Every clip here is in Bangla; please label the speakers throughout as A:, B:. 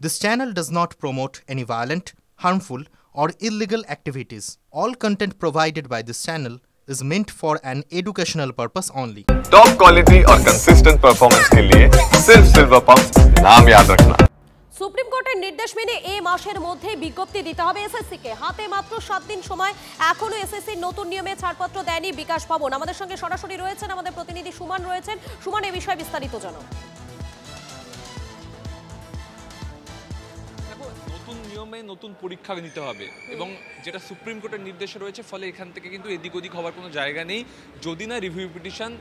A: This channel does not promote any violent, harmful, or illegal activities. All content provided by this channel is meant for an educational purpose only.
B: Top quality और कंसिस्टेंट परफॉर्मेंस के लिए सिर्फ सिल्वर पंप्स नाम याद रखना।
C: সুপ্রিম কোর্টের নির্দেশ মেনে এই মাসের মধ্যে বিজ্ঞপ্তি দিতে হবে এসএসসি কে। হাতে মাত্র 7 দিন সময়, এখনো এসএসসির নতুন নিয়মে ছাড়পত্র দেয়নি বিকাশ ভবন। আমাদের সঙ্গে সরাসরি রয়েছেন আমাদের প্রতিনিধি সুমন রয়েছেন। সুমন, এই বিষয়ে বিস্তারিত জানাও।
D: নতুন নিয়মে নতুন পরীক্ষা নিতে হবে এবং যেটা সুপ্রিম কোর্টের নির্দেশে রয়েছে, ফলে এখান থেকে কিন্তু এদিক ওদিক হওয়ার কোনো জায়গা নেই। যদি না রিভিউ পিটিশন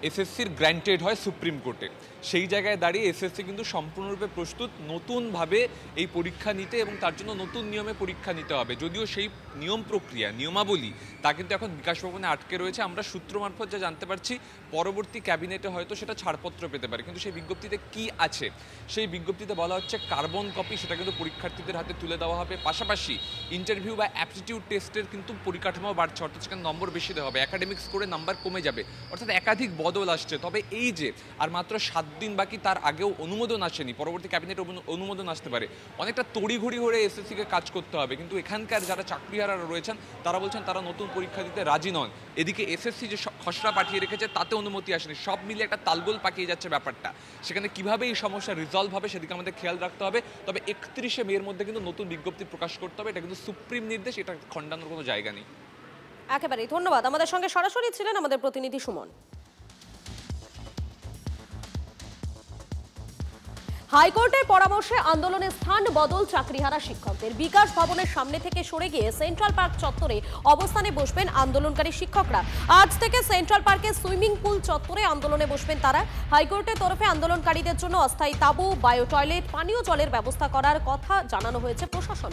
D: এসএসসির গ্র্যান্টেড হয় সুপ্রিম কোর্টে, সেই জায়গায় দাঁড়িয়ে এসএসসি কিন্তু সম্পূর্ণরূপে প্রস্তুত নতুনভাবে এই পরীক্ষা নিতে এবং তার জন্য নতুন নিয়মে পরীক্ষা নিতে হবে। যদিও সেই নিয়ম প্রক্রিয়া নিয়মাবলী তা কিন্তু এখন বিকাশ ভবনে আটকে রয়েছে। আমরা সূত্র মারফত যা জানতে পারছি, পরবর্তী ক্যাবিনেটে হয়তো সেটা ছাড়পত্র পেতে পারে, কিন্তু সেই বিজ্ঞপ্তিতে কি আছে? সেই বিজ্ঞপ্তিতে বলা হচ্ছে কার্বন কপি সেটা কিন্তু পরীক্ষার্থীদের হাতে তুলে দেওয়া হবে। পাশাপাশি ইন্টারভিউ বা অ্যাপটিটিউড টেস্টের কিন্তু পরিকাঠামো বাড়ছে, অর্থাৎ সেখানে নম্বর বেশি দেওয়া হবে, একাডেমিক্স করে নাম্বার কমে যাবে, অর্থাৎ একাধিক বদল আসছে। তবে এই যে আর মাত্র 7 দিন বাকি, তার আগেও অনুমোদন আসেনি, পরবর্তী ক্যাবিনেট অনুমোদন আসতে পারে। অনেকটা তড়িঘড়ি হয়ে এসএসসিকে কাজ করতে হবে, কিন্তু এখানকার যারা চাকরিহারারা রয়েছেন তারা বলছেন তারা নতুন পরীক্ষা দিতে রাজি নন। এদিকে এসএসসি যে খসড়া পাঠিয়ে রেখেছে তাতে অনুমতি আসেনি। সব মিলিয়ে একটা তালগোল পাকিয়ে যাচ্ছে ব্যাপারটা। সেখানে কিভাবে এই সমস্যা রিজলভ হবে সেদিকে আমাদের খেয়াল রাখতে হবে। তবে 31শে মের মধ্যে কিন্তু নতুন বিজ্ঞপ্তি প্রকাশ করতে হবে। এটা কিন্তু সুপ্রিম নির্দেশ, এটা খণ্ডানোর কোনো জায়গা নেই।
C: একেবারেই ধন্যবাদ। আমাদের সঙ্গে সরাসরি ছিলেন আমাদের প্রতিনিধি সুমন। হাইকোর্টের পরামর্শে আন্দোলনে স্থান বদল চাকরিহারা শিক্ষকদের। বিকাশ ভবনের সামনে থেকে সরে গিয়ে সেন্ট্রাল পার্ক চত্বরে অবস্থানে বসবেন আন্দোলনকারী শিক্ষকরা। আজ থেকে সেন্ট্রাল পার্কের সুইমিং পুল চত্বরে আন্দোলনে বসবেন তারা। হাইকোর্টের তরফে আন্দোলনকারীদের জন্য অস্থায়ী তাঁবু, বায়ো টয়লেট, পানীয় জলের ব্যবস্থা করার কথা জানানো হয়েছে প্রশাসন।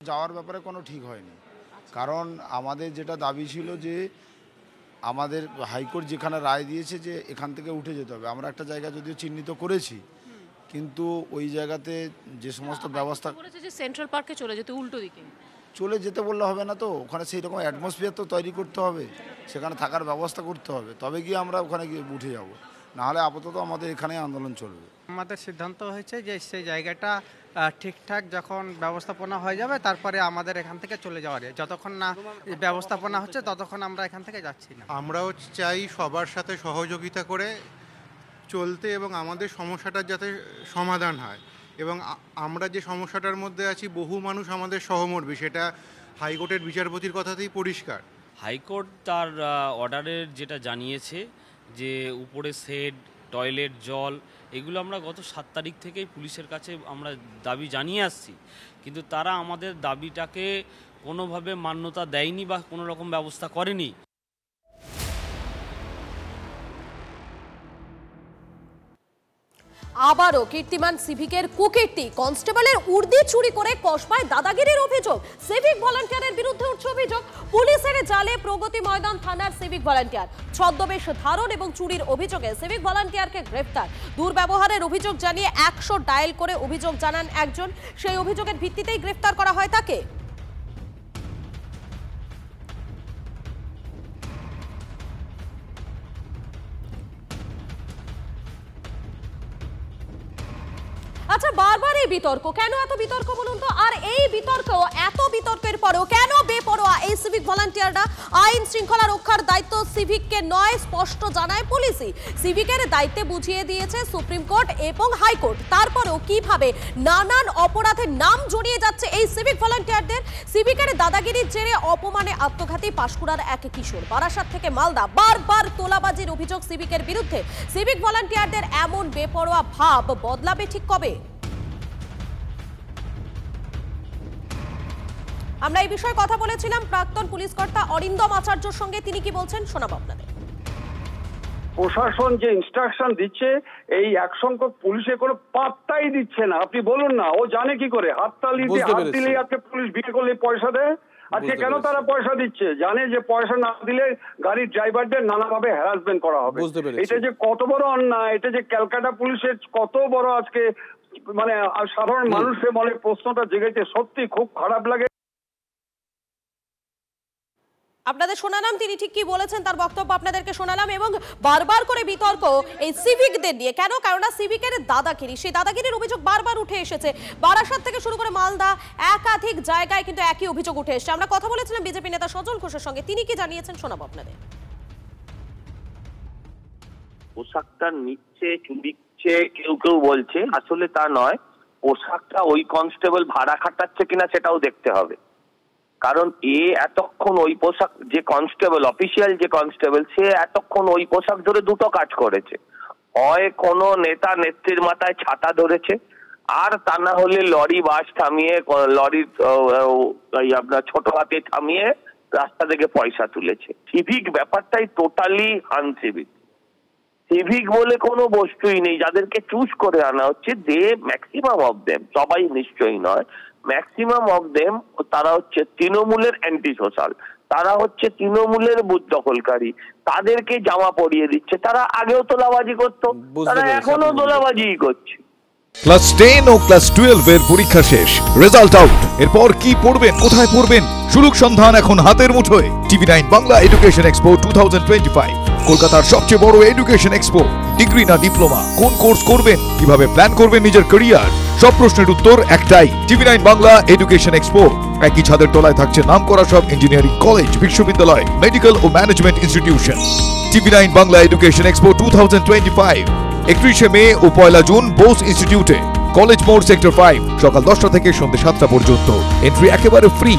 E: যাওয়ার ব্যাপারে কোনো ঠিক হয়নি, কারণ আমাদের যেটা দাবি ছিল যে আমাদের হাইকোর্ট যেখানে রায় দিয়েছে যে এখান থেকে উঠে যেতে হবে, আমরা একটা জায়গা যদিও চিহ্নিত করেছি, কিন্তু ওই জায়গাতে যে সমস্ত ব্যবস্থা
F: করেছে যে সেন্ট্রাল পার্কে চলে যেতে, উল্টো দিকে
E: চলে যেতে বললে হবে না, তো ওখানে সেই রকম অ্যাটমসফিয়ার তো তৈরি করতে হবে, সেখানে থাকার ব্যবস্থা করতে হবে, তবে গিয়ে আমরা ওখানে গিয়ে উঠে যাব। নাহলে আপাতত আমাদের এখানে আন্দোলন চলবে।
G: আমাদের সিদ্ধান্ত হয়েছে যে সেই জায়গাটা ঠিকঠাক যখন ব্যবস্থাপনা হয়ে যাবে তারপরে আমাদের এখান থেকে চলে যাওয়ার, যতক্ষণ না ব্যবস্থাপনা হচ্ছে ততক্ষণ আমরা এখান থেকে যাচ্ছি না।
H: আমরাও চাই সবার সাথে সহযোগিতা করে চলতে এবং আমাদের সমস্যাটার যাতে সমাধান হয়, এবং আমরা যে সমস্যাটার মধ্যে আছি বহু মানুষ আমাদের সহমর্মী, সেটা হাইকোর্টের বিচারপতির কথাতেই পরিষ্কার।
I: হাইকোর্ট তার অর্ডারের যেটা জানিয়েছে যে উপরে শেড, টয়লেট, জল, এগুলো আমরা গত 7 তারিখ থেকেই পুলিশের কাছে আমরা দাবি জানিয়ে আসছি, কিন্তু তারা আমাদের দাবিটাকে কোনোভাবে মান্যতা দেয়নি বা কোনো রকম ব্যবস্থা করেনি।
C: আবারও কীর্তিমান সিভিকের কুকীর্তি। কনস্টেবলের উর্দি চুরি করে কসবায় দাদাগিরির অভিযোগ। সিভিক ভলান্টিয়ারের বিরুদ্ধে উঠছে অভিযোগ। পুলিশের জালে প্রগতি ময়দান থানার সিভিক ভলান্টিয়ার। ছদ্মবেশ ধারণ এবং চুরির অভিযোগে সিভিক ভলান্টিয়ারকে গ্রেফতার। দুর্ব্যবহারের অভিযোগ জানিয়ে 100 ডায়াল করে অভিযোগ জানান একজন। সেই অভিযোগের ভিত্তিতেই গ্রেফতার করা হয় তাকে। আচ্ছা, বারবার এই বিতর্ক কেন? এত বিতর্ক বলুন তো। আর এই বিতর্ক, এত বিতর্কের পরেও কেন বেপরোয়া এই সিভিক ভলান্টিয়াররা? আইন শৃঙ্খলা রক্ষার দায়িত্ব সিভিককে নয়, স্পষ্ট জানায় পুলিশই। সিভিকের দায়িত্বে বুঝিয়ে দিয়েছে সুপ্রিম কোর্ট এবং হাইকোর্ট। তারপরেও কিভাবে নানান অপরাধের নাম জড়িয়ে যাচ্ছে এই সিভিক ভলান্টিয়ারদের? সিভিকের দাদাগিরির জেরে অপমানে আত্মঘাতী পাঁশকুড়ার এক কিশোর। বারাসাত থেকে মালদা বারবার তোলাবাজির অভিযোগ সিভিকের বিরুদ্ধে। সিভিক ভলান্টিয়ারদের এমন বেপরোয়া ভাব বদলাবে ঠিক কবে? আমরা এই বিষয়ে কথা বলেছিলাম প্রাক্তন পুলিশ কর্তা অরিন্দম আচার্যর সঙ্গে। তিনি কি বলছেন শোনাবো আপনাদের।
J: প্রশাসন যে ইনস্ট্রাকশন দিচ্ছে, এই এক সংখ্যক পুলিশে কোনো পাত্তাই দিচ্ছে না। আপনি বলুন না, ও জানে কি করে? হাততালি দিয়ে হাত দিলেই আজকে পুলিশ বিয়ে করলে পয়সা দেয়। আজকে কেন তারা পয়সা দিচ্ছে? জানে যে পয়সা না দিলে গাড়ির ড্রাইভারদের নানাভাবে হ্যারাসমেন্ট করা হবে। এটা যে কত বড় অন্যায়, এটা যে ক্যালকাটা পুলিশের কত বড় আজকে মানে সাধারণ মানুষের মনে প্রশ্নটা জেগেছে, সত্যি খুব খারাপ লাগে।
C: আপনাদের শোনালাম তিনি ঠিক কি বলেছেন, তার বক্তব্য আপনাদেরকে শোনালাম, এবং বারবার করে বিতর্ক এই সিভিকদের নিয়ে। কেন? কারণ সিভিকের দাদাগিরি, সেই দাদাগিরির অভিযোগ বারবার উঠে এসেছে। বারাসাত থেকে শুরু করে মালদা, একাধিক জায়গায় কিন্তু একই অভিযোগ উঠে এসেছে। আমরা কথা বলেছিলাম বিজেপি নেতা সজল ঘোষের সঙ্গে, তিনি কি জানিয়েছেন শোনাবো আপনাদের।
K: পোশাকটা নিচ্ছে, চুরিচ্ছে কেউ কেউ বলছে, আসলে তা নয়। পোশাকটা ওই কনস্টেবল ভাড়া খাটাচ্ছে কিনা সেটাও দেখতে হবে। কারণ এতক্ষণ ওই পোশাক, যে কনস্টেবল, অফিসিয়াল যে কনস্টেবল, সে এতক্ষণ ওই পোশাক ধরে দুটো কাজ করেছে। হয় কোনো নেতা নেত্রীর মাথায় ছাতা ধরেছে, আর তা না হলে লরি বাস থামিয়ে, লরির আপনার ছোট হাতে থামিয়ে রাস্তা থেকে পয়সা তুলেছে। সিভিক ব্যাপারটাই টোটালি আনসিভিক। সিভিক বলে কোনো বস্তুই নেই। যাদেরকে চুজ করে আনা হচ্ছে, দে ম্যাক্সিমাম অফ দেম, সবাই নিশ্চয়ই নয়, ম্যাক্সিমাম অফ দেম, তারা হচ্ছে তৃণমূলের অ্যান্টি সোশ্যাল, তারা হচ্ছে তৃণমূলের বুথ দখলকারী। তাদেরকে জামা পরিয়ে দিচ্ছে। তারা আগেও তোলাবাজি করতো, তারা এখনো তোলাবাজিই করছে।
L: ক্লাস 10 ও ক্লাস 12 এর পরীক্ষা শেষ, রেজাল্ট আউট। এরপর কি পড়বেন, কোথায় পড়বেন, সুলুক সন্ধান এখন হাতের মুঠোয়। TV9 বাংলা এডুকেশন এক্সপো 2025, কলকাতার সবচেয়ে বড় এডুকেশন এক্সপো। ডিগ্রি না ডিপ্লোমা, কোন কোর্স করবেন, কিভাবে প্ল্যান করবেন নিজের ক্যারিয়ার, সব প্রশ্নের উত্তর একটাই। TV9 Bangla education expo. একই ছাদের তলায় থাকছে নামকরা সব ইঞ্জিনিয়ারিং কলেজ, বিশ্ববিদ্যালয়, মেডিকেল ও management institution. TV9 Bangla education expo 2025, 31শে মে ও 1 জুন বোস ইনস্টিটিউটে, কলেজ মোড়, সেক্টর 5, সকাল 10টা থেকে সন্ধ্যে 7টা পর্যন্ত। এন্ট্রি একেবারে ফ্রি।